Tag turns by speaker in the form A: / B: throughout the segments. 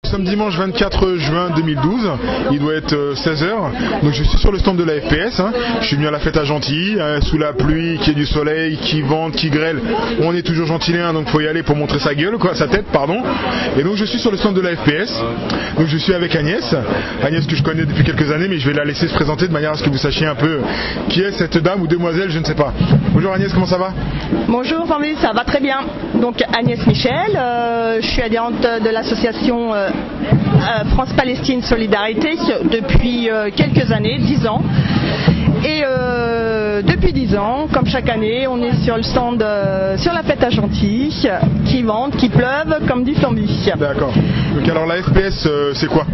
A: Nous sommes dimanche 24 juin 2012, il doit être 16 h. Donc je suis sur le stand de la FPS, hein. Je suis venu à la fête à Gentilly, sous la pluie, qu'il y ait du soleil, qui vente, qui grêle. On est toujours gentilléen, donc faut y aller pour montrer sa gueule, quoi, sa tête, pardon. Et donc je suis sur le stand de la FPS. Donc je suis avec Agnès que je connais depuis quelques années, mais je vais la laisser se présenter de manière à ce que vous sachiez un peu qui est cette dame ou demoiselle, je ne sais pas. Bonjour Agnès, comment ça va?
B: Bonjour Fabrice, ça va très bien. Donc Agnès Michel, je suis adhérente de l'association France-Palestine Solidarité depuis quelques années, 10 ans. Et depuis 10 ans, comme chaque année, on est sur le stand, sur la fête à Gentilly, qui vente, qui pleuve, comme dit Flamby.
A: D'accord. Donc alors la FPS, c'est quoi?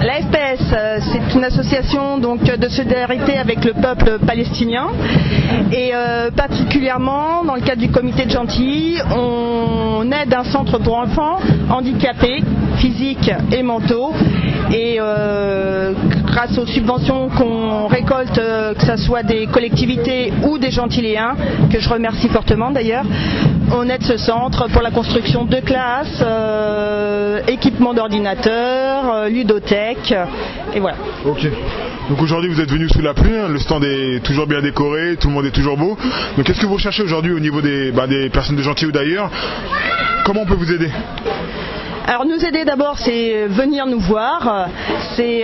B: La FPS, c'est une association donc, de solidarité avec le peuple palestinien et particulièrement dans le cadre du comité de Gentilly, on aide un centre pour enfants handicapés, physiques et mentaux et grâce aux subventions qu'on récolte, que ce soit des collectivités ou des gentilléens, que je remercie fortement d'ailleurs, on aide ce centre pour la construction de classes, équipement d'ordinateurs, ludothèque, et voilà.
A: Ok. Donc aujourd'hui vous êtes venu sous la pluie, hein, le stand est toujours bien décoré, tout le monde est toujours beau. Donc qu'est-ce que vous recherchez aujourd'hui au niveau des personnes de Gentilly ou d'ailleurs? Comment on peut vous aider?
B: Alors nous aider d'abord, c'est venir nous voir.
A: Mais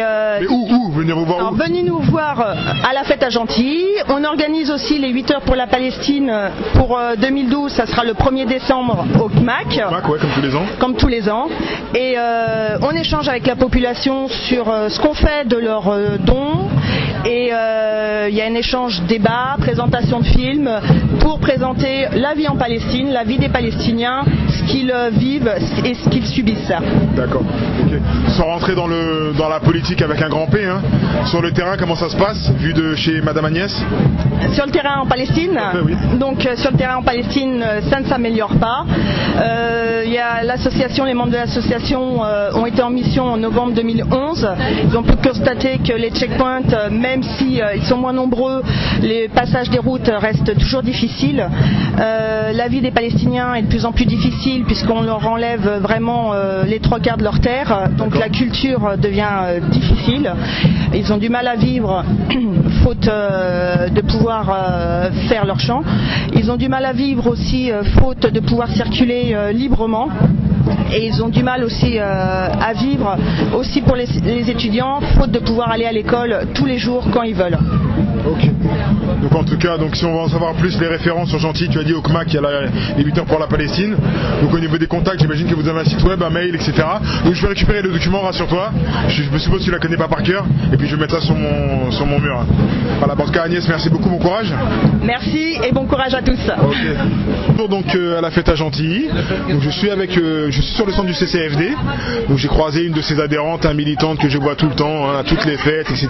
A: où venir vous voir?
B: Alors, venez nous voir à la fête à Gentilly. On organise aussi les 8 heures pour la Palestine pour 2012. Ça sera le 1er décembre au CMAC.
A: CMAC, ouais, comme tous les ans.
B: Comme tous les ans. Et on échange avec la population sur ce qu'on fait de leurs dons. Et il y a un échange débat, présentation de films pour présenter la vie en Palestine, la vie des Palestiniens, ce qu'ils vivent et ce qu'ils subissent.
A: D'accord. Okay. Sans rentrer dans la politique avec un grand P, hein. Sur le terrain, comment ça se passe, vu de chez Madame Agnès?
B: Sur le terrain en Palestine,
A: oui.
B: Donc sur le terrain en Palestine, ça ne s'améliore pas. Il y a l'association, les membres de l'association ont été en mission en novembre 2011. Ils ont pu constater que les checkpoints, même si ils sont moins nombreux, les passages des routes restent toujours difficiles. La vie des Palestiniens est de plus en plus difficile puisqu'on leur enlève vraiment les 3/4 de leur terre. Donc la culture devient difficile. Ils ont du mal à vivre faute de pouvoir faire leur champ. Ils ont du mal à vivre aussi faute de pouvoir circuler librement. Et ils ont du mal aussi à vivre aussi pour les étudiants, faute de pouvoir aller à l'école tous les jours quand ils veulent.
A: Ok. Donc en tout cas, donc si on va en savoir plus, les références sont gentilles. Tu as dit au CMAC qu'il y a les 8 heures pour la Palestine. Donc au niveau des contacts, j'imagine que vous avez un site web, un mail, etc. Donc je vais récupérer le document, rassure-toi. Je me suppose que tu la connais pas par cœur. Et puis je vais mettre ça sur mon mur. Voilà, en tout cas Agnès, merci beaucoup, bon courage.
B: Merci et bon courage à tous.
A: Ok. Donc à la fête à Gentilly. Donc je suis sur le stand du CCFD. Donc j'ai croisé une de ses adhérentes, militante que je vois tout le temps, hein, à toutes les fêtes, etc.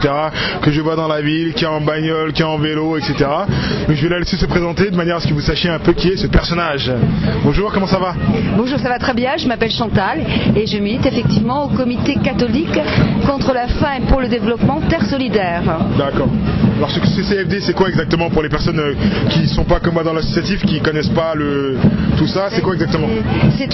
A: Que je vois dans la ville, qui est en bagnole, qui est en vélo, etc. Donc je vais la laisser se présenter de manière à ce que vous sachiez un peu qui est ce personnage. Bonjour, comment ça va?
C: Bonjour, ça va très bien, je m'appelle Chantal et je milite effectivement au comité catholique contre la faim et pour le développement Terre Solidaire. D'accord.
A: Alors ce CCFD, c'est quoi exactement pour les personnes qui ne sont pas comme moi dans l'associatif, qui ne connaissent pas tout ça? C'est quoi exactement?
C: C'est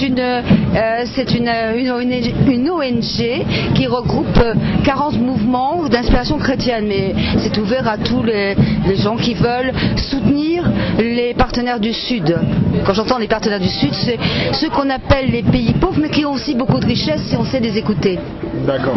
C: une ONG qui regroupe 40 mouvements d'inspiration chrétienne, mais c'est ouvert à tous les gens qui veulent soutenir les partenaires du Sud. Quand j'entends les partenaires du Sud, c'est ceux qu'on appelle les pays pauvres, mais qui ont aussi beaucoup de richesses si on sait les écouter.
A: D'accord.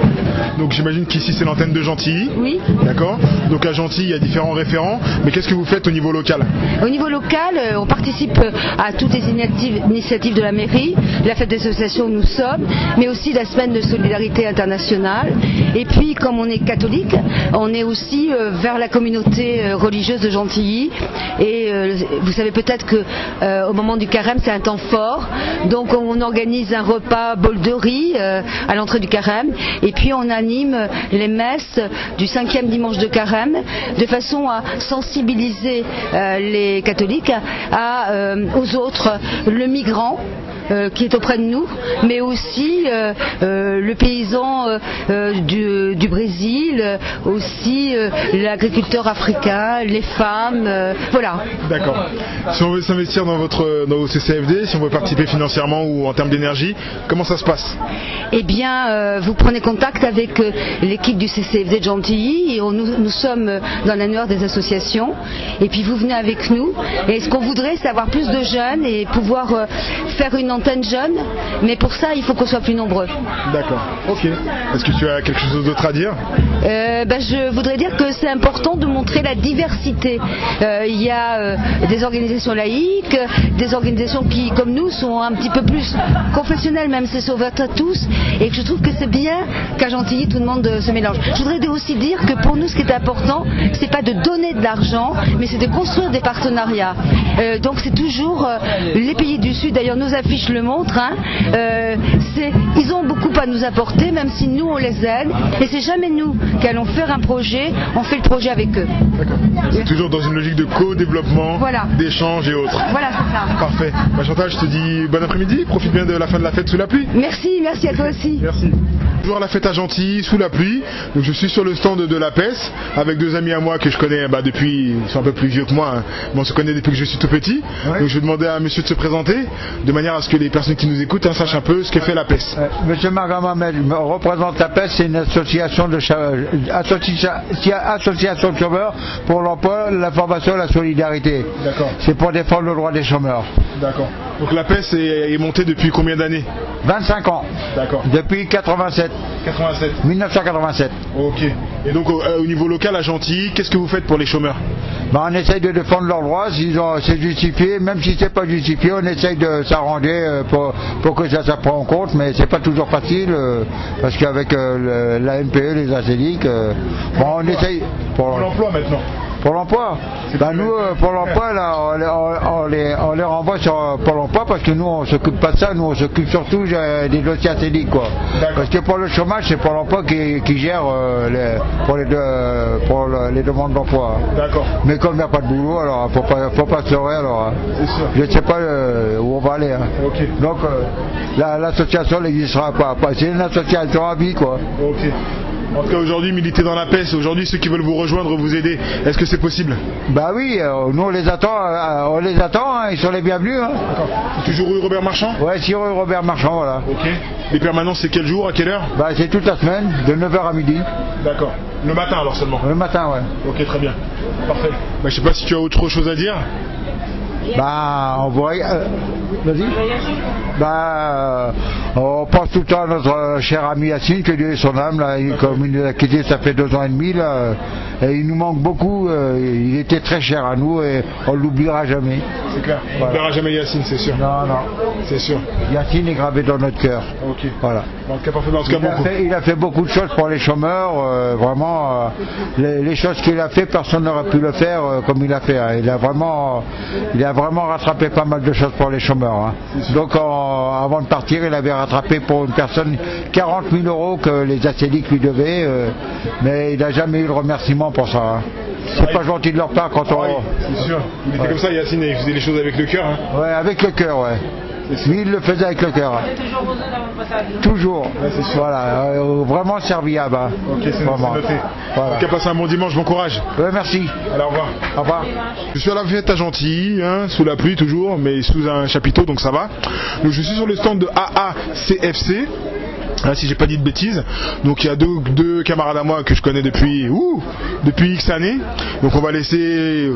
A: Donc j'imagine qu'ici c'est l'antenne de Gentilly.
C: Oui.
A: D'accord. Donc à Gentilly, il y a différents référents, mais qu'est-ce que vous faites au niveau local?
C: Au niveau local, on participe à toutes les initiatives de la mairie, la fête des associations où nous sommes, mais aussi la semaine de solidarité internationale. Et puis, comme on est catholique, on est aussi vers la communauté religieuse de Gentilly. Et vous savez peut-être que au moment du carême, c'est un temps fort. Donc on organise un repas bol de riz à l'entrée du carême. Et puis on anime les messes du 5e dimanche de carême de façon à sensibiliser les catholiques aux autres, le migrant, qui est auprès de nous, mais aussi le paysan du Brésil, aussi l'agriculteur africain, les femmes, voilà.
A: D'accord. Si on veut s'investir dans vos CCFD, si on veut participer financièrement ou en termes d'énergie, comment ça se passe?
C: Eh bien, vous prenez contact avec l'équipe du CCFD de Gentilly, et nous sommes dans l'annuaire des associations, et puis vous venez avec nous, et ce qu'on voudrait, c'est avoir plus de jeunes et pouvoir faire une antenne jeune, mais pour ça, il faut qu'on soit plus nombreux.
A: D'accord, ok. Est-ce que tu as quelque chose d'autre à dire?
C: Je voudrais dire que c'est important de montrer la diversité. Il y a des organisations laïques, des organisations qui, comme nous, sont un petit peu plus confessionnelles, même si c'est ouvert à tous, et que je trouve que c'est bien qu'à Gentilly, tout le monde se mélange. Je voudrais aussi dire que pour nous, ce qui est important, c'est pas de donner de l'argent, mais c'est de construire des partenariats. Donc c'est toujours les pays du Sud, d'ailleurs nos affiches le montrent, ils ont beaucoup à nous apporter, même si nous on les aide, et c'est jamais nous qui allons faire un projet, on fait le projet avec eux.
A: D'accord. C'est toujours dans une logique de co-développement,
C: voilà,
A: d'échange et autres.
C: Voilà, c'est ça.
A: Parfait. Chantal, je te dis bon après-midi, profite bien de la fin de la fête sous la pluie.
C: Merci à toi aussi.
A: Merci. Toujours la fête à Gentilly, sous la pluie. Donc je suis sur le stand de la PES avec deux amis à moi que je connais depuis, ils sont un peu plus vieux que moi, mais on se connaît depuis que je suis tout petit. Ouais. Donc je vais demander à monsieur de se présenter, de manière à ce que les personnes qui nous écoutent sachent un peu ce que fait la PES.
D: Monsieur Magamamel, je représente la PES, c'est une association de chômeurs pour l'emploi, la formation et la solidarité. D'accord. C'est pour défendre le droit des chômeurs.
A: D'accord. Donc la PES est montée depuis combien d'années?
D: 25 ans. D'accord. Depuis 87. 1987.
A: Ok. Et donc au niveau local à Gentilly, qu'est-ce que vous faites pour les chômeurs?
D: On essaye de défendre leurs droits, c'est justifié, même si c'est pas justifié, on essaye de s'arranger pour que ça prenne en compte, mais c'est pas toujours facile, parce qu'avec la MPE, les ACELIC, on essaye...
A: Pour l'emploi maintenant.
D: Pour l'emploi, nous, pour l'emploi, là, on les renvoie sur Pôle emploi parce que nous, on s'occupe pas de ça, nous, on s'occupe surtout des dossiers ACELIC, quoi. Parce que pour le chômage, c'est Pôle emploi qui gère les demandes d'emploi. D'accord. Mais comme il n'y a pas de boulot, alors faut pas se leurrer, alors. Je ne sais pas où on va aller. Hein. Okay. Donc, l'association n'existera pas. C'est une association à vie, quoi. Okay.
A: En tout cas aujourd'hui militer dans la PES, aujourd'hui ceux qui veulent vous rejoindre, vous aider, est-ce que c'est possible?
D: Bah oui, nous on les attend, hein, ils sont les bienvenus. Hein.
A: D'accord. Toujours rue Robert Marchand?
D: Ouais, 6 rue Robert Marchand, voilà.
A: Ok. Les permanences c'est quel jour, à quelle heure?
D: Bah c'est toute la semaine, de 9h à midi.
A: D'accord. Le matin alors seulement?
D: Le matin, ouais.
A: Ok, très bien. Parfait. Bah, je sais pas si tu as autre chose à dire?
D: Bah, on voit. Vas-y. Bah, on pense tout le temps à notre cher ami Yacine, que Dieu ait son âme, là, comme il nous a quitté, ça fait 2 ans et demi, là, et il nous manque beaucoup, il était très cher à nous et on ne l'oubliera jamais.
A: C'est clair, on n'oubliera jamais Yacine, c'est sûr.
D: Non,
A: c'est sûr.
D: Yacine est gravé dans notre cœur. Ok. Voilà.
A: Dans le cas,
D: il a fait beaucoup de choses pour les chômeurs, vraiment, les choses qu'il a fait, personne n'aurait pu le faire comme il a fait. Hein. Il a vraiment rattrapé pas mal de choses pour les chômeurs. Hein. Donc avant de partir, il avait rattrapé pour une personne 40 000 € que les ACELIC lui devaient, mais il n'a jamais eu le remerciement pour ça. Hein. C'est pas gentil de leur part quand on...
A: C'est sûr, il était comme ça Yacine, il faisait les choses avec le cœur. Hein.
D: Ouais, avec le cœur, ouais. Lui, il le faisait avec le cœur. Toujours. Ouais, voilà, vraiment serviable. Hein.
A: Ok, c'est noté. Voilà. Donc, passez un bon dimanche, bon courage.
D: Ouais, merci.
A: Allez, au revoir.
D: Au revoir.
A: Je suis à la fête à Gentilly, hein, sous la pluie toujours, mais sous un chapiteau, donc ça va. Donc je suis sur le stand de AACFC. Si j'ai pas dit de bêtises, donc il y a deux camarades à moi que je connais depuis X années. Donc on va laisser,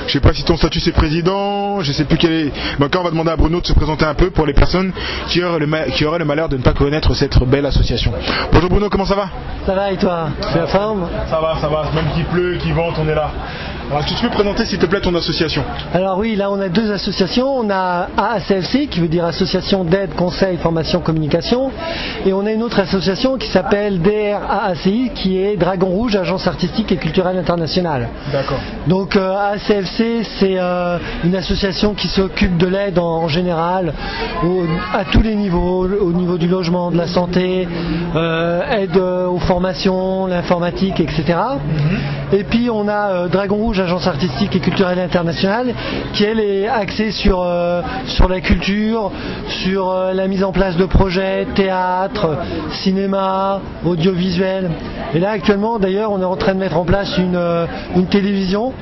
A: je sais pas si ton statut c'est président, je sais plus quel est. Donc on va demander à Bruno de se présenter un peu pour les personnes qui auraient le malheur de ne pas connaître cette belle association. Bonjour Bruno, comment ça va?
E: Ça va et toi? C'est la forme?
A: Ça va, même qu'il pleut, qu'il vente, on est là. Alors, est-ce que tu peux présenter s'il te plaît ton association? Alors
E: oui, là on a 2 associations. On a AACFC qui veut dire Association d'aide, conseil, formation, communication. Et on a une autre association qui s'appelle DRAACI qui est Dragon Rouge, Agence Artistique et Culturelle Internationale. D'accord. Donc AACFC c'est une association qui s'occupe de l'aide en général à tous les niveaux, au niveau du logement, de la santé, aide aux formations, l'informatique, etc. Et puis on a Dragon Rouge, Rouge, agence artistique et culturelle internationale, qui elle est axée sur la culture, sur la mise en place de projets, théâtre, cinéma, audiovisuel. Et là actuellement d'ailleurs on est en train de mettre en place une télévision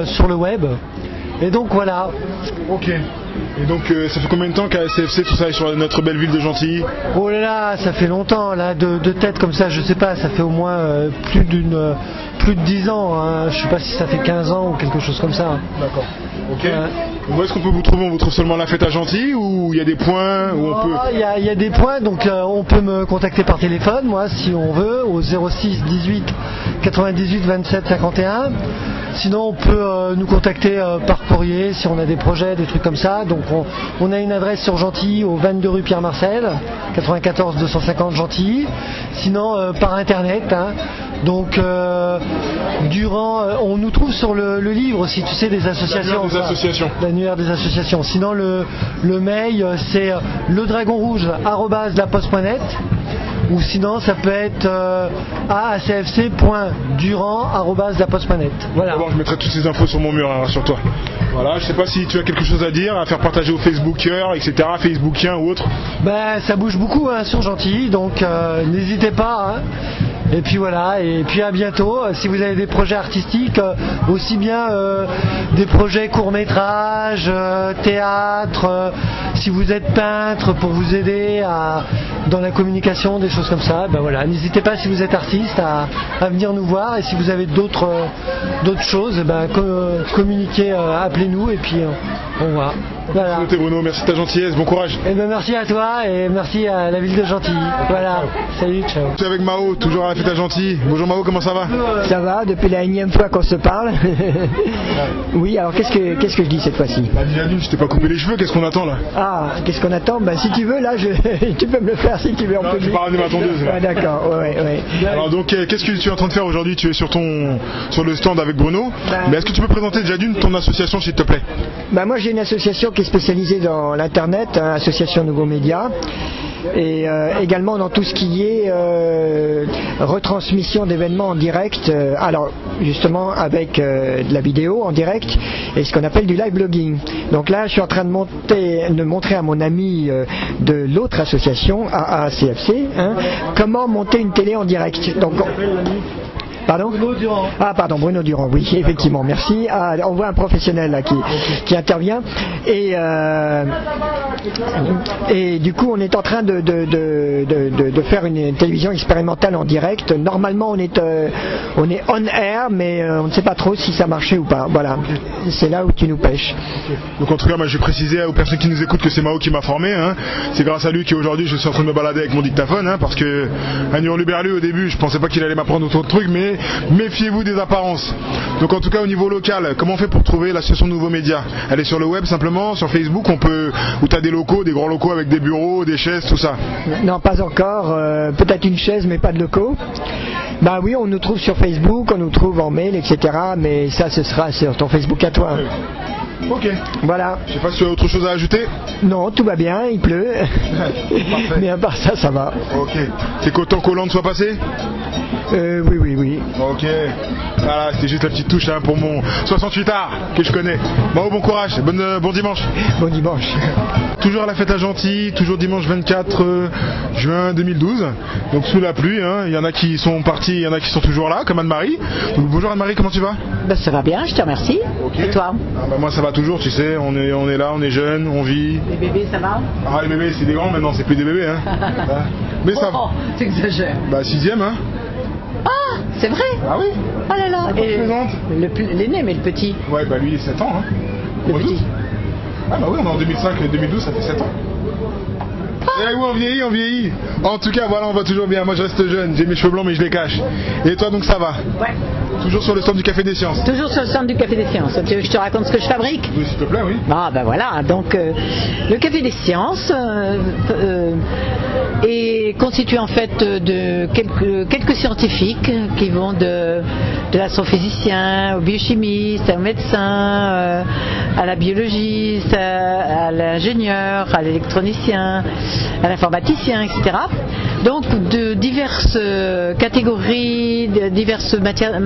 E: sur le web. Et donc voilà.
A: Ok. Et donc ça fait combien de temps qu'ASCFC tout ça est sur notre belle ville de Gentilly?
E: Oh là là, ça fait longtemps là, de tête comme ça, je sais pas, ça fait au moins plus de 10 ans, hein. Je sais pas si ça fait 15 ans ou quelque chose comme ça.
A: D'accord. Ok. Où est-ce qu'on peut vous trouver? On vous trouve seulement à la fête à Gentilly ou il y a des points où on peut...
E: Il y a des points, donc on peut me contacter par téléphone, moi, si on veut, au 06 18 98 27 51. Sinon, on peut nous contacter par courrier si on a des projets, des trucs comme ça. Donc, on a une adresse sur Gentilly, au 22 rue Pierre-Marcel, 94 250 Gentilly. Sinon, par internet. Hein. Donc, on nous trouve sur le livre aussi, tu sais, des associations. L'annuaire des associations. Sinon, le mail, c'est ledragonrouge@laposte.net. Ou sinon, ça peut être aacfc.durand@laposte.net. Voilà.
A: D'abord, je mettrai toutes ces infos sur mon mur, hein, sur toi. Voilà, je sais pas si tu as quelque chose à dire, à faire partager aux Facebookers, etc., Facebookiens ou autres.
E: Ben, ça bouge beaucoup hein, sur Gentilly, donc n'hésitez pas. Hein. Et puis voilà, et puis à bientôt. Si vous avez des projets artistiques, aussi bien des projets court-métrage, théâtre, si vous êtes peintre pour vous aider dans la communication, des choses comme ça, ben voilà, n'hésitez pas si vous êtes artiste à venir nous voir, et si vous avez d'autres choses, ben communiquez, appelez-nous et puis on voit. Voilà.
A: Merci Bruno, merci de ta gentillesse, bon courage.
E: Et ben merci à toi et merci à la ville de Gentilly. Voilà, salut, ciao.
A: Je suis avec Mao, toujours à la fête à Gentilly. Bonjour Mao, comment ça va?
F: Ça va, depuis la énième fois qu'on se parle. Oui, alors qu'est-ce que je dis cette fois-ci?
A: Bah déjà d'une, je t'ai pas coupé les cheveux, qu'est-ce qu'on attend là?
F: Ah, qu'est-ce qu'on attend? Bah si tu veux, là, tu peux me le faire si tu veux.
A: Non, tu peux pas ramener ma tondeuse là.
F: Ah, d'accord, ouais.
A: Alors donc, qu'est-ce que tu es en train de faire aujourd'hui? Tu es sur le stand avec Bruno. Mais est-ce que tu peux présenter déjà d'une ton association s'il te plaît?
F: Bah moi j'ai une association qui est spécialisée dans l'internet, hein, Association Nouveaux Médias, et également dans tout ce qui est retransmission d'événements en direct, alors justement avec de la vidéo en direct et ce qu'on appelle du live blogging. Donc là je suis en train de montrer à mon ami de l'autre association, AACFC, hein, comment monter une télé en direct. Donc, pardon?
E: Bruno Durand.
F: Ah pardon, Bruno Durand, oui, effectivement, merci. Ah, on voit un professionnel là qui intervient. Et du coup, on est en train de faire une télévision expérimentale en direct. Normalement, on est on air, mais on ne sait pas trop si ça marchait ou pas. Voilà, c'est là où tu nous pêches.
A: Donc en tout cas, moi, je vais préciser aux personnes qui nous écoutent que c'est Mao qui m'a formé. Hein. C'est grâce à lui qu'aujourd'hui, je suis en train de me balader avec mon dictaphone, hein, parce que à Hurluberlu, au début, je pensais pas qu'il allait m'apprendre autant de trucs, mais méfiez-vous des apparences. Donc en tout cas, au niveau local, comment on fait pour trouver l'association Nouveaux Médias? Elle est sur le web simplement, sur Facebook, où tu as des locaux, des grands locaux avec des bureaux, des chaises, tout ça?
F: Non, pas encore. Peut-être une chaise, mais pas de locaux. Bah oui, on nous trouve sur Facebook, on nous trouve en mail, etc. Mais ça, ce sera sur ton Facebook à toi.
A: Ok.
F: Voilà.
A: Je sais pas si tu as autre chose à ajouter?
F: Non, tout va bien, il pleut. Mais à part ça, ça va.
A: Ok. C'est qu'autant qu'Hollande soit passé?
F: Oui.
A: Ok. Voilà, c'est juste la petite touche hein, pour mon 68ard que je connais. Bon courage, bon dimanche.
F: Bon dimanche.
A: Toujours à la fête à Gentilly, toujours dimanche 24 juin 2012. Donc sous la pluie, hein. Il y en a qui sont partis, il y en a qui sont toujours là, comme Anne-Marie. Donc, bonjour Anne-Marie, comment tu vas?
G: Ben, ça va bien, je te remercie.
A: Okay.
G: Et toi?
A: Moi ça va toujours, tu sais, on est là, on est jeunes, on vit.
G: Les bébés, ça va?
A: Ah les bébés c'est des grands maintenant, c'est plus des bébés. Hein. Mais ça va.
G: Oh, t'exagères.
A: Bah 6ème hein.
G: Ah, c'est vrai?
A: Ah oui.
G: Oh là là.
A: Et
G: L'aîné, mais le petit.
A: Ouais, bah lui il est 7 ans. Hein.
G: Le petit.
A: Ah bah oui, on est en 2005 et 2012, ça fait 7 ans. Et oui, on vieillit. En tout cas, voilà, on va toujours bien. Moi, je reste jeune. J'ai mes cheveux blancs, mais je les cache. Et toi, donc, ça va?
G: Ouais.
A: Toujours sur le stand du Café des Sciences?
G: Toujours sur le stand du Café des Sciences. Tu veux que je te raconte ce que je fabrique?
A: Oui, s'il te plaît, oui.
G: Ah, ben voilà. Donc, le Café des Sciences est constitué en fait de quelques scientifiques qui vont de l'astrophysicien au biochimiste, au médecin, à la biologiste, à l'ingénieur, à l'électronicien, à l'informaticien, etc. Donc de diverses catégories, de diverses matières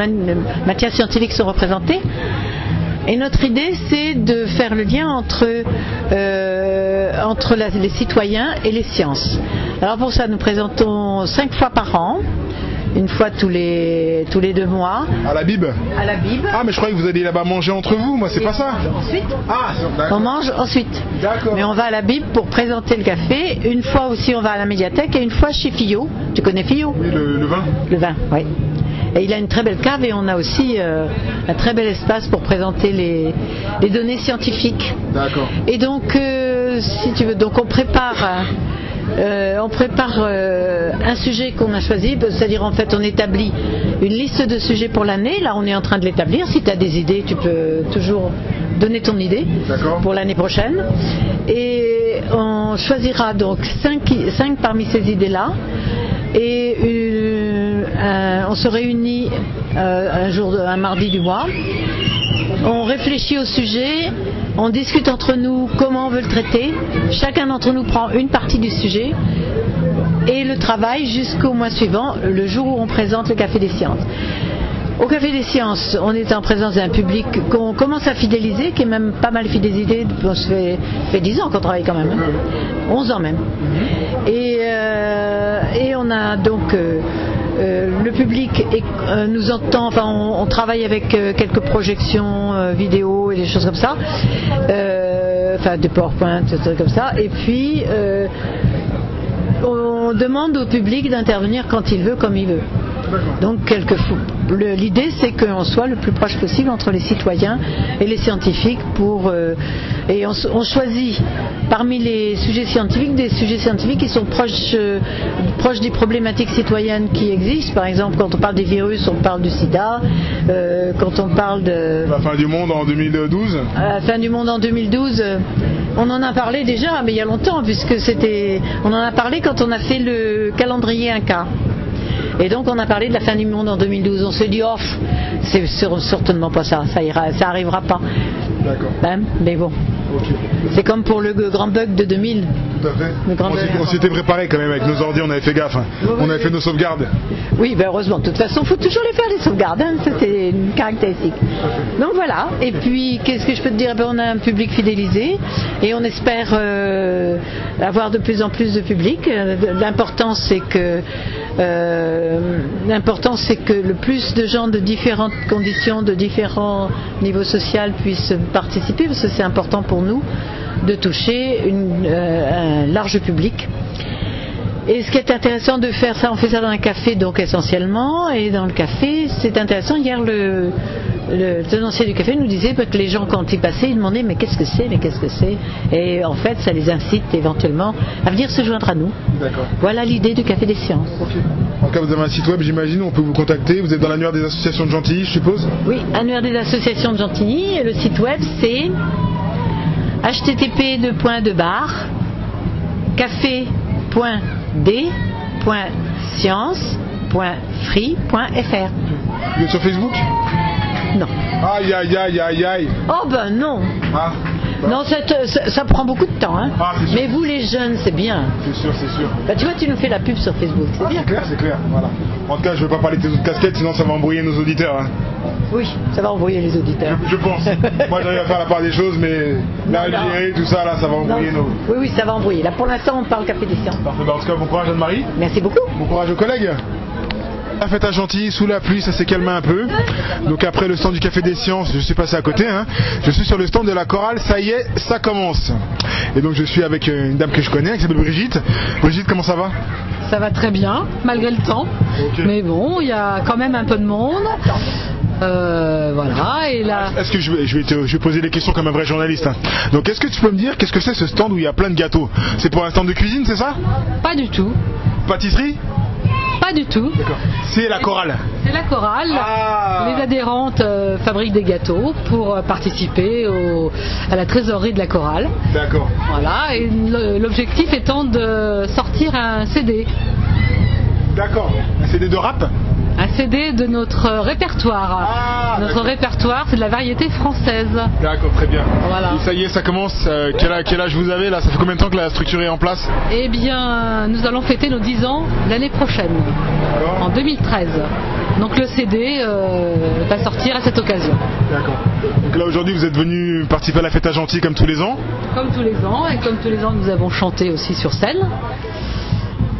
G: scientifiques sont représentées. Et notre idée, c'est de faire le lien entre les citoyens et les sciences. Alors pour ça, nous présentons 5 fois par an, une fois tous les 2 mois.
A: À la Bib?
G: À la Bib.
A: Ah, mais je croyais que vous alliez là-bas manger entre vous, moi c'est pas ça.
G: Ensuite.
A: Ah,
G: on mange ensuite.
A: D'accord.
G: Mais on va à la Bib pour présenter le café. Une fois aussi, on va à la médiathèque et une fois chez Fillot. Tu connais Fillot?
A: Oui, le vin.
G: Le vin, oui. Et il a une très belle cave et on a aussi un très bel espace pour présenter les données scientifiques.
A: D'accord.
G: Et donc, si tu veux, donc on prépare un sujet qu'on a choisi, c'est-à-dire en fait on établit une liste de sujets pour l'année. Là, on est en train de l'établir. Si tu as des idées, tu peux toujours donner ton idée pour l'année prochaine. Et on choisira donc 5 parmi ces idées-là. Et on se réunit un mardi du mois. On réfléchit au sujet, on discute entre nous comment on veut le traiter. Chacun d'entre nous prend une partie du sujet et le travaille jusqu'au mois suivant, le jour où on présente le Café des Sciences. Au Café des Sciences, on est en présence d'un public qu'on commence à fidéliser, qui est même pas mal fidélisé. Ça fait 10 ans qu'on travaille quand même, 11 ans même. Et on a donc le public nous entend, enfin on travaille avec quelques projections vidéo et des choses comme ça, enfin des PowerPoint, des trucs comme ça. Et puis on demande au public d'intervenir quand il veut, comme il veut. Donc l'idée c'est qu'on soit le plus proche possible entre les citoyens et les scientifiques et on choisit parmi les sujets scientifiques des sujets scientifiques qui sont proches des problématiques citoyennes qui existent. Par exemple, quand on parle des virus, on parle du sida. Quand on parle de
A: la fin du monde en 2012.
G: La fin du monde en 2012. On en a parlé déjà, mais il y a longtemps, puisque on en a parlé quand on a fait le calendrier Inca. Et donc on a parlé de la fin du monde en 2012. On s'est dit, oh, c'est certainement pas ça, ça arrivera pas.
A: D'accord.
G: Ben, mais bon.
A: Okay.
G: C'est comme pour le grand bug de 2000.
A: Tout à fait. On s'était préparé quand même avec nos ordi, on avait fait gaffe. On avait fait nos sauvegardes.
G: Oui, ben heureusement. De toute façon, il faut toujours les faire, les sauvegardes. Hein. C'est une caractéristique. Donc voilà. Et puis, qu'est-ce que je peux te dire? Ben, on a un public fidélisé et on espère avoir de plus en plus de public. L'important, c'est que le plus de gens de différentes conditions, de différents niveaux sociaux puissent participer, parce que c'est important pour nous de toucher un large public. Et ce qui est intéressant de faire ça, on fait ça dans un café donc essentiellement, et dans le café c'est intéressant. Hier le tenancier du café nous disait que les gens quand ils passaient ils demandaient mais qu'est-ce que c'est, et en fait ça les incite éventuellement à venir se joindre à nous.
A: D'accord.
G: Voilà l'idée du Café des Sciences.
A: Okay. En cas vous avez un site web, j'imagine, on peut vous contacter. Vous êtes dans l'annuaire des associations de Gentilly, je suppose?
G: Oui, annuaire des associations de Gentilly, et le site web c'est http://café.d.science.free.fr.
A: Vous êtes sur Facebook?
G: Non.
A: Aïe aïe aïe aïe aïe.
G: Oh ben non.
A: Ah.
G: Non, ça prend beaucoup de temps, hein.
A: Ah,
G: mais vous les jeunes, c'est bien.
A: C'est sûr.
G: Bah, tu vois, tu nous fais la pub sur Facebook, c'est bien.
A: C'est clair, voilà. En tout cas, je ne vais pas parler de tes autres casquettes, sinon ça va embrouiller nos auditeurs. Hein.
G: Oui, ça va embrouiller les auditeurs.
A: Je pense. Moi, j'arrive à faire la part des choses, mais l'Algérie, tout ça, là, ça va embrouiller nos...
G: Oui, ça va embrouiller. Là, pour l'instant, on parle Café des Sciences.
A: Parfait. En tout cas, bon courage Anne-Marie.
G: Merci beaucoup.
A: Bon courage aux collègues. La fête à Gentilly, sous la pluie, ça s'est calmé un peu. Donc après le stand du Café des Sciences, je suis passé à côté. Hein. Je suis sur le stand de la chorale, ça y est, ça commence. Et donc je suis avec une dame que je connais, qui s'appelle Brigitte. Brigitte, comment ça va?
H: Ça va très bien, malgré le temps.
A: Okay.
H: Mais bon, il y a quand même un peu de monde. Voilà, et là...
A: Est-ce que je vais poser des questions comme un vrai journaliste. Hein. Donc est-ce que tu peux me dire qu'est-ce que c'est ce stand où il y a plein de gâteaux? C'est pour un stand de cuisine, c'est ça?
H: Pas du tout.
A: Pâtisserie?
H: Pas du tout.
A: D'accord. C'est la chorale.
H: C'est la chorale.
A: Ah.
H: Les adhérentes fabriquent des gâteaux pour participer à la trésorerie de la chorale.
A: D'accord.
H: Voilà, et l'objectif étant de sortir un CD.
A: D'accord. Un CD de rap?
H: Un CD de notre répertoire. Notre répertoire, c'est de la variété française.
A: D'accord, très bien.
H: Voilà.
A: Et ça y est, ça commence. Quel âge vous avez là? Ça fait combien de temps que la structure est en place?
H: Eh bien, nous allons fêter nos 10 ans l'année prochaine, en 2013. Donc le CD va sortir à cette occasion.
A: D'accord. Donc là aujourd'hui vous êtes venu participer à la fête à Gentilly comme tous les ans?
H: Comme tous les ans, et comme tous les ans nous avons chanté aussi sur scène.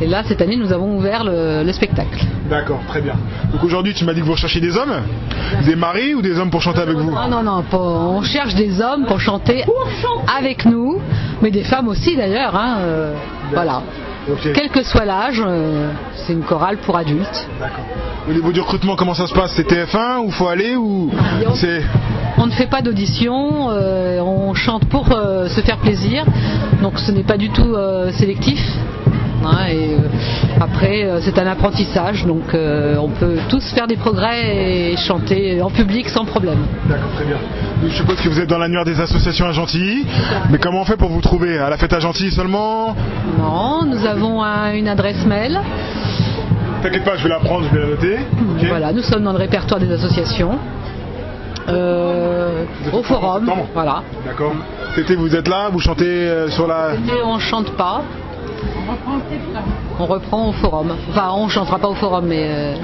H: Et là cette année nous avons ouvert le spectacle.
A: D'accord, très bien. Donc aujourd'hui tu m'as dit que vous recherchez des hommes? Des maris ou des hommes pour chanter avec vous?
H: Non, on cherche des hommes pour chanter avec nous, mais des femmes aussi d'ailleurs. Voilà.
A: Okay.
H: Quel que soit l'âge, c'est une chorale pour adultes.
A: D'accord. Au niveau du recrutement, comment ça se passe? C'est TF1 où il faut aller ou c'est...
H: On ne fait pas d'audition, on chante pour se faire plaisir, donc ce n'est pas du tout sélectif. Après, c'est un apprentissage, donc on peut tous faire des progrès et chanter en public sans problème.
A: D'accord, très bien. Je suppose que vous êtes dans l'annuaire des associations à Gentilly, mais comment on fait pour vous trouver? À la fête à Gentilly seulement?
H: Non, nous avons une adresse mail.
A: T'inquiète pas, je vais la prendre, je vais la noter. Okay.
H: Voilà, nous sommes dans le répertoire des associations. Au forum, voilà.
A: D'accord. Cet été, vous êtes là, vous chantez sur la...
H: Cet été, on chante pas. On reprend au forum. Enfin, on chantera pas au forum, mais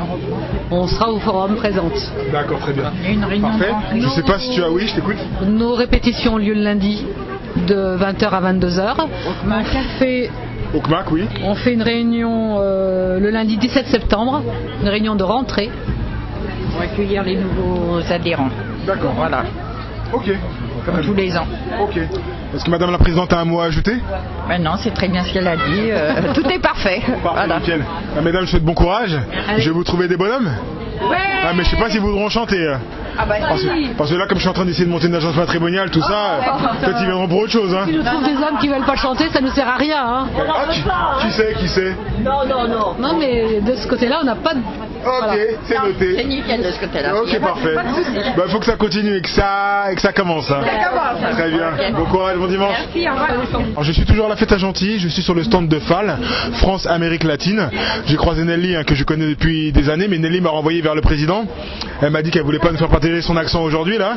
H: on sera au forum présente.
A: D'accord, très bien. Parfait. Je sais pas si tu as... Oui, je t'écoute.
H: Nos répétitions ont lieu le lundi de 20h à 22h. On fait...
A: Au CMAC, oui.
H: On fait une réunion le lundi 17 septembre, une réunion de rentrée.
I: Pour accueillir les nouveaux adhérents.
A: D'accord.
I: Voilà.
A: Ok.
I: Comme tous les ans.
A: Ok. Est-ce que Madame la Présidente a un mot à ajouter?
I: Non, c'est très bien ce qu'elle a dit. Tout est parfait.
A: Parfait,
I: voilà.
A: Nickel. Mesdames, je souhaite bon courage. Allez. Je vais vous trouver des bonhommes.
I: Ouais.
A: Mais je sais pas si vous voudront chanter. Parce que là, comme je suis en train d'essayer de monter une agence matrimoniale, tout ça, peut-être ils viendront pour autre chose.
H: Si nous trouvons des hommes qui veulent pas chanter, ça nous sert à rien.
A: Qui sait?
H: Non, mais de ce côté-là, on n'a pas de...
A: Ok, voilà. C'est noté.
I: C'est nickel de ce côté-là.
A: Ok, parfait. Il faut que ça continue et que ça commence. Très bien. Okay. Bon courage, bon dimanche.
I: Merci, au revoir.
A: Alors, je suis toujours à la fête à Gentilly, je suis sur le stand de FAL, France Amérique Latine. J'ai croisé Nelly, que je connais depuis des années, mais Nelly m'a renvoyé vers le président. Elle m'a dit qu'elle voulait pas nous faire partager son accent aujourd'hui là.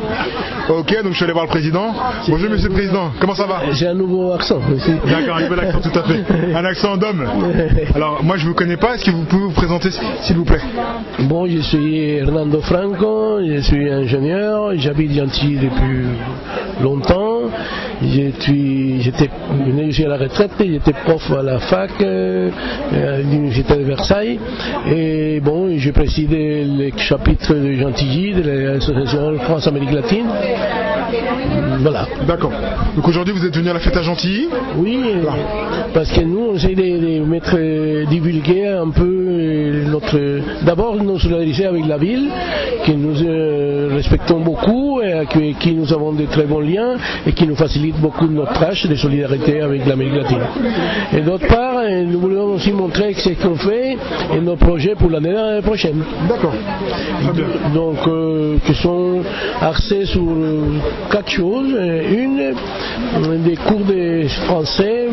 A: Ok, donc je suis allé voir le président. Bonjour monsieur le président, comment ça va?
J: J'ai un nouveau accent aussi.
A: D'accord, un nouvel accent, tout à fait. Un accent d'homme. Alors moi je vous connais pas, est-ce que vous pouvez vous présenter s'il vous plaît?
J: Bon, je suis Hernando Franco, je suis ingénieur, j'habite Gentilly depuis longtemps. J'étais à la retraite, j'étais prof à la fac à l'université de Versailles et bon, je préside le chapitre de Gentilly de l'association France Amérique Latine. Voilà.
A: D'accord. Donc aujourd'hui vous êtes venu à la fête à Gentilly?
J: Oui, parce que nous on essaie de divulguer un peu d'abord nous solidariser avec la ville que nous respectons beaucoup et avec qui nous avons de très bons liens et qui nous facilite beaucoup notre tâche de solidarité avec l'Amérique latine. Et d'autre part, nous voulons aussi montrer ce qu'on fait et nos projets pour l'année prochaine.
A: D'accord. Très bien.
J: Donc, qui sont axés sur 4 choses. Une, des cours de français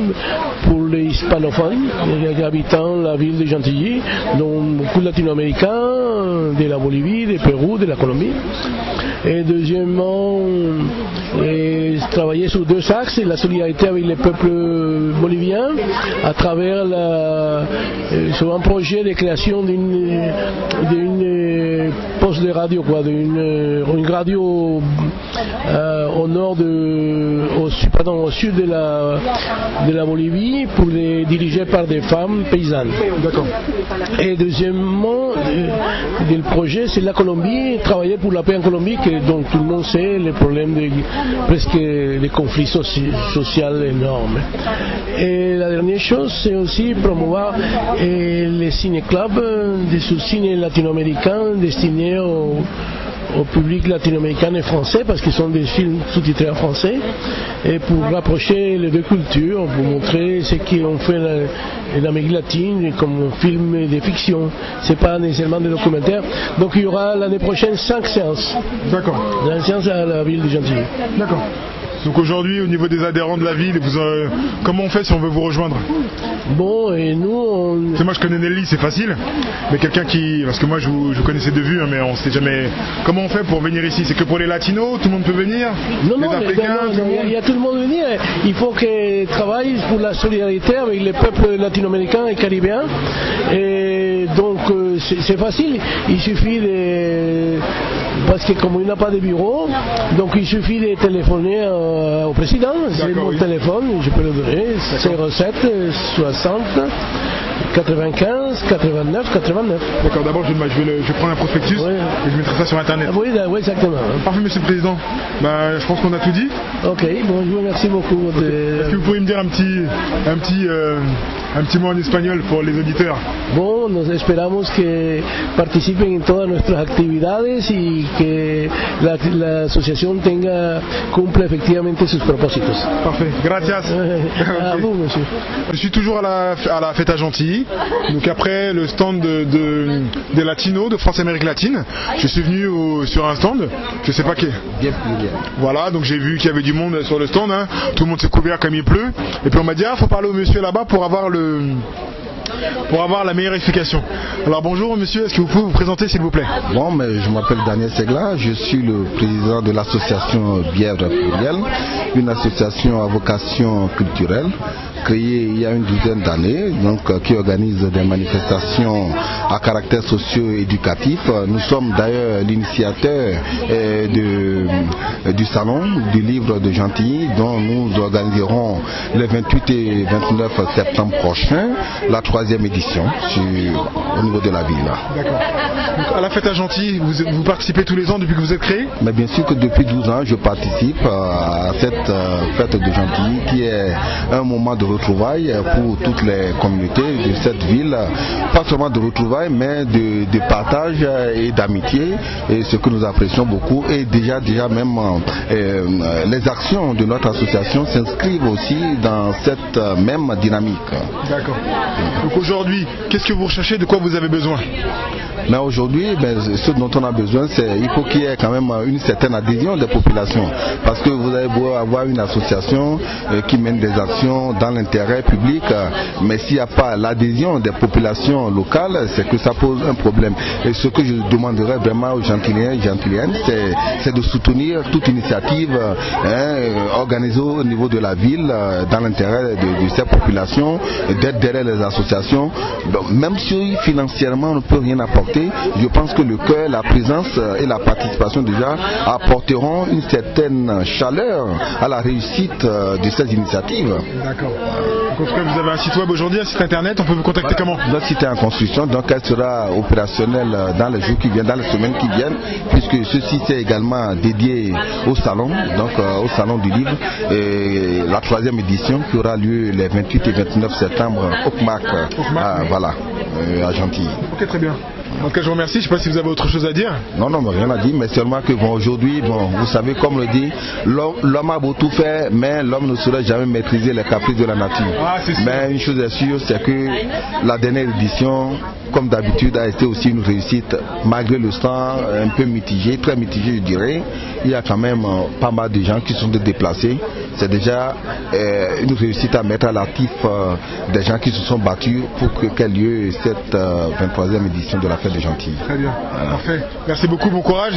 J: pour les hispanophones, les habitants de la ville de Gentilly, dont beaucoup de latino-américains, de la Bolivie, du Pérou, de la Colombie. Et deuxièmement, travailler sur 2 axes, la solidarité avec les peuples boliviens à travers sur un projet de création d'une poste de radio, une radio au sud de la Bolivie pour les diriger par des femmes paysannes.
A: D'accord.
J: Et deuxièmement, le projet c'est la Colombie, travailler pour la paix en Colombie, dont tout le monde sait les problèmes presque des conflits sociaux énormes. Et la dernière chose, c'est aussi promouvoir les ciné-clubs, des sous-ciné latino-américains destinés au public latino-américain et français, parce qu'ils sont des films sous-titrés en français, et pour rapprocher les deux cultures, pour montrer ce qu'on fait en Amérique latine comme film de fiction. C'est pas nécessairement des documentaires. Donc il y aura l'année prochaine 5 séances.
A: D'accord.
J: 5 séances à la ville de Gentilly.
A: D'accord. Donc aujourd'hui, au niveau des adhérents de la ville, comment on fait si on veut vous rejoindre?
J: Bon, et nous,
A: moi je connais Nelly, c'est facile, mais quelqu'un qui... Parce que moi je vous connaissais de vue, hein, mais on sait jamais... Comment on fait pour venir ici? C'est que pour les latinos, tout le monde peut venir?
J: Non, il y a tout le monde venir. Il faut qu'ils travaillent pour la solidarité avec les peuples latino-américains et caribéens. Et donc c'est facile, il suffit de... Parce que comme il n'a pas de bureau, donc il suffit de téléphoner au président. C'est mon téléphone, je peux le donner, 07 60 95 89 89.
A: D'accord, d'abord je vais prendre un prospectus et je mettrai ça sur internet.
J: Oui, exactement.
A: Parfait, monsieur le président. Je pense qu'on a tout dit.
J: Ok, bon, je vous remercie beaucoup.
A: Est-ce que vous pouvez me dire un petit mot en espagnol pour les auditeurs?
J: Bon, nos esperamos que participen en todas nuestras actividades y que la asociación cumpla efectivamente sus propósitos.
A: Parfait, gracias.
J: À vous, monsieur.
A: Je suis toujours à la fête à Gentilly. Donc après le stand des Latinos, de France Amérique Latine, je suis venu sur un stand, je sais pas qui. Voilà, donc j'ai vu qu'il y avait du monde sur le stand, hein. Tout le monde s'est couvert comme il pleut. Et puis on m'a dit, faut parler au monsieur là-bas pour avoir la meilleure explication. Alors bonjour monsieur, est-ce que vous pouvez vous présenter s'il vous plaît?
K: Bon, mais je m'appelle Daniel Segla, je suis le président de l'association Bièvre Pluriel, une association à vocation culturelle créée il y a une douzaine d'années, donc qui organise des manifestations à caractère socio-éducatif. Nous sommes d'ailleurs l'initiateur du salon du livre de Gentilly, dont nous organiserons les 28 et 29 septembre prochains la 3e édition au niveau de la ville.
A: D'accord. Donc à la fête à Gentilly, vous participez tous les ans depuis que vous êtes créé?
K: Mais bien sûr que depuis 12 ans, je participe à cette fête de Gentilly qui est un moment de retrouvailles pour toutes les communautés de cette ville, pas seulement de retrouvailles mais de partage et d'amitié, et ce que nous apprécions beaucoup. Et déjà même les actions de notre association s'inscrivent aussi dans cette même dynamique.
A: D'accord. Donc aujourd'hui, qu'est-ce que vous recherchez, de quoi vous avez besoin?
K: Mais aujourd'hui, ce dont on a besoin, c'est il faut qu'il y ait quand même une certaine adhésion des populations, parce que vous avez beau avoir une association qui mène des actions dans l'intérêt public, mais s'il n'y a pas l'adhésion des populations locales, c'est que ça pose un problème. Et ce que je demanderais vraiment aux Gentilliens et Gentiliennes, c'est de soutenir toute initiative organisée au niveau de la ville dans l'intérêt de ces populations, d'être derrière les associations. Donc, même si financièrement on ne peut rien apporter, je pense que le cœur, la présence et la participation déjà apporteront une certaine chaleur à la réussite de ces initiatives.
A: D'accord. Donc, vous avez un site web aujourd'hui, un site internet, on peut vous contacter comment?
K: Notre site est en construction, donc elle sera opérationnelle dans les jours qui viennent, dans les semaines qui viennent, puisque ce site est également dédié au salon, donc au salon du livre, et la 3e édition qui aura lieu les 28 et 29 septembre au CMAC, voilà, à Gentilly.
A: Ok, très bien. En tout cas, je vous remercie. Je ne sais pas si vous avez autre chose à dire.
K: Non, rien à dire, mais seulement que aujourd'hui, vous savez, comme le dit, l'homme a beau tout faire, mais l'homme ne saurait jamais maîtriser les caprices de la nature. Mais une chose est sûre, c'est que la dernière édition, comme d'habitude, a été aussi une réussite, malgré le stand un peu mitigé, très mitigé, je dirais. Il y a quand même pas mal de gens qui sont déplacés. C'est déjà une réussite à mettre à l'actif des gens qui se sont battus pour qu'ait lieu cette 23e édition de la fête de Gentilly.
A: Très bien, parfait. Merci beaucoup, bon courage.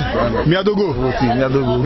A: Miadogo.
K: Miadogo.